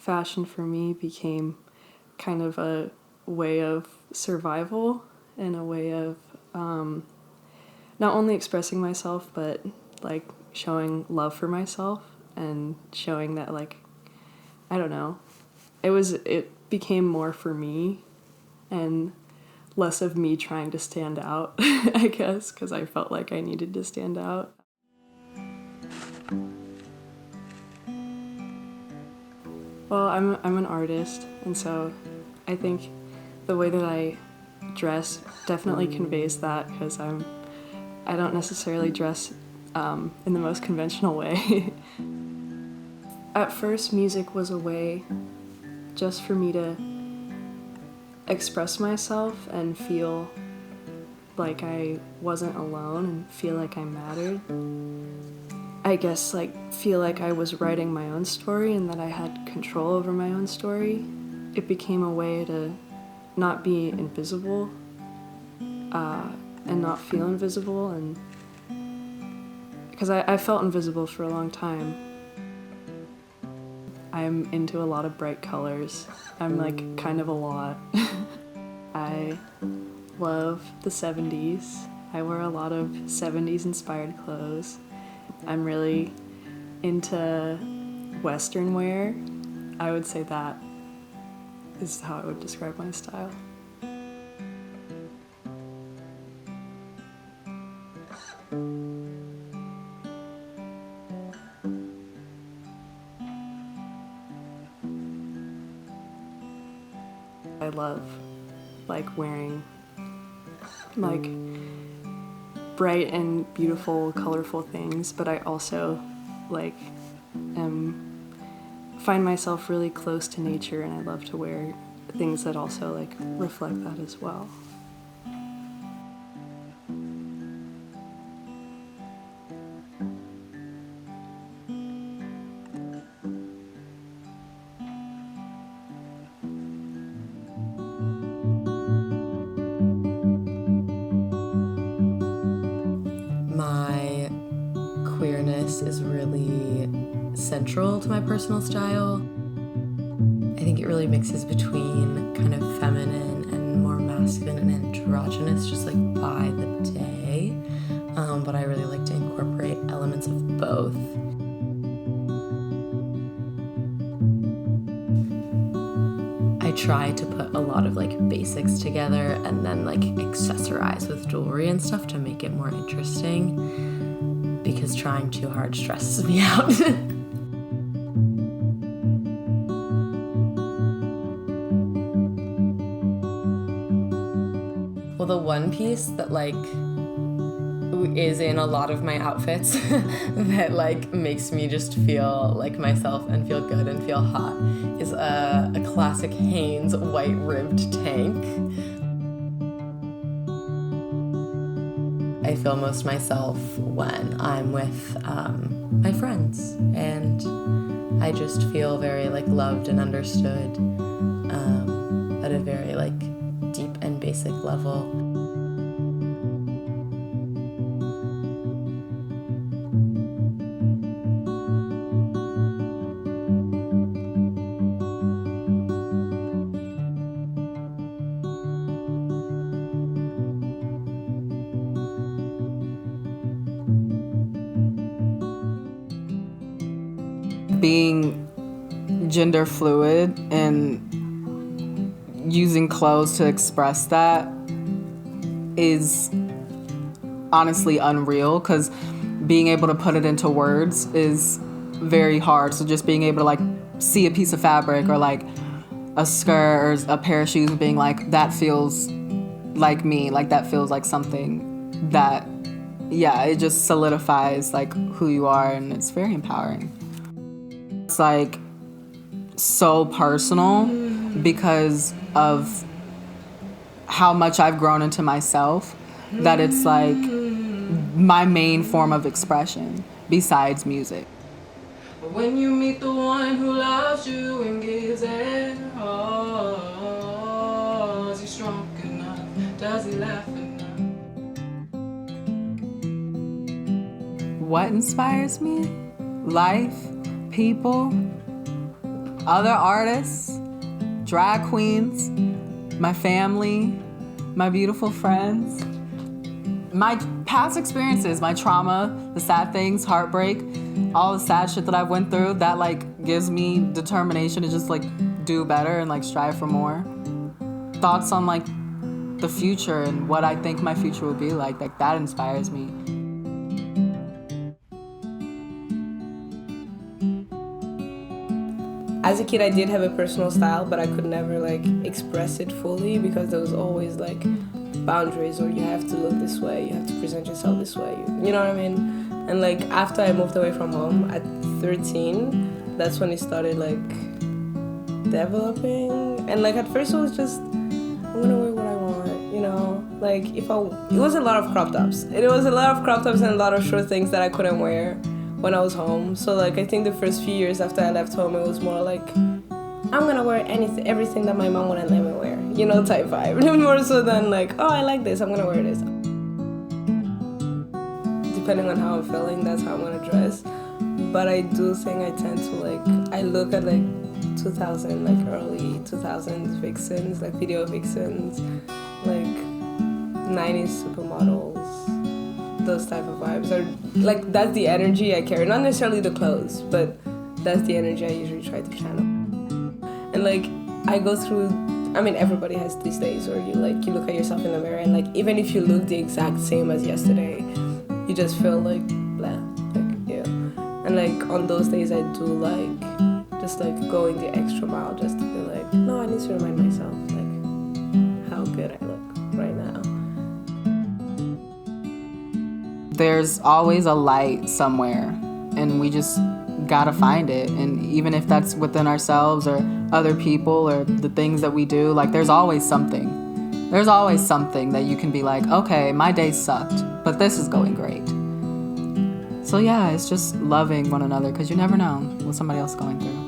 fashion for me became kind of a way of survival and a way of not only expressing myself, but like showing love for myself and showing that, like, I don't know, it became more for me and less of me trying to stand out, I guess, because I felt like I needed to stand out. Well, I'm an artist, and so I think the way that I dress definitely conveys that, because I don't necessarily dress in the most conventional way. At first, music was a way just for me to express myself and feel like I wasn't alone and feel like I mattered. I guess, like, feel like I was writing my own story and that I had control over my own story. It became a way to not be invisible and not feel invisible, and because I felt invisible for a long time. I'm into a lot of bright colors. I'm like kind of a lot. I love the 70s. I wear a lot of 70s inspired clothes. I'm really into Western wear. I would say that is how I would describe my style. I love like wearing like bright and beautiful, colorful things, but I also like find myself really close to nature, and I love to wear things that also like reflect that as well. My queerness is really central to my personal style. I think it really mixes between kind of feminine and more masculine and androgynous, just like by the day. But I really like to incorporate elements of both. I try to put a lot of like basics together and then like accessorize with jewelry and stuff to make it more interesting, because trying too hard stresses me out. Well, the one piece that like is in a lot of my outfits that like makes me just feel like myself and feel good and feel hot is a classic Hanes white ribbed tank. I feel most myself when I'm with my friends, and I just feel very like loved and understood at a very like deep and basic level. Being gender fluid and using clothes to express that is honestly unreal, because being able to put it into words is very hard. So just being able to like see a piece of fabric or like a skirt or a pair of shoes and being like, that feels like me, like that feels like something that, yeah, it just solidifies like who you are, and it's very empowering. It's like so personal because of how much I've grown into myself, that it's like my main form of expression besides music. When you meet the one who loves you and gives it all, is he strong enough? Does he laugh enough? What inspires me? Life, people, other artists, drag queens, my family, my beautiful friends, my past experiences, my trauma, the sad things, heartbreak, all the sad shit that I went through, that like gives me determination to just like do better and like strive for more. Thoughts on like the future and what I think my future will be like that inspires me. As a kid, I did have a personal style, but I could never like express it fully because there was always like boundaries, or you have to look this way, you have to present yourself this way, you know what I mean? And like after I moved away from home at 13, that's when it started like developing. And like at first it was just, I'm gonna wear what I want, you know? Like it was a lot of crop tops. It was a lot of crop tops and a lot of short things that I couldn't wear when I was home. So like I think the first few years after I left home, it was more like, I'm gonna wear everything that my mom wouldn't let me wear, you know, type vibe. More so than like, oh, I like this, I'm gonna wear this. Depending on how I'm feeling, that's how I'm gonna dress. But I do think I tend to like, I look at like 2000, like early 2000s vixens, like video vixens, like 90s supermodels, those type of vibes. Or like, that's the energy I carry. Not necessarily the clothes, but that's the energy I usually try to channel. And like, I go through, I mean, everybody has these days where you look at yourself in the mirror and like, even if you look the exact same as yesterday, you just feel like, blah, like, yeah. And like, on those days I do like, just like going the extra mile just to be like, no, I need to remind myself like how good I look right now. There's always a light somewhere, and we just gotta find it. And even if that's within ourselves or other people or the things that we do, like there's always something. There's always something that you can be like, okay, my day sucked, but this is going great. So yeah, it's just loving one another, because you never know what somebody else is going through.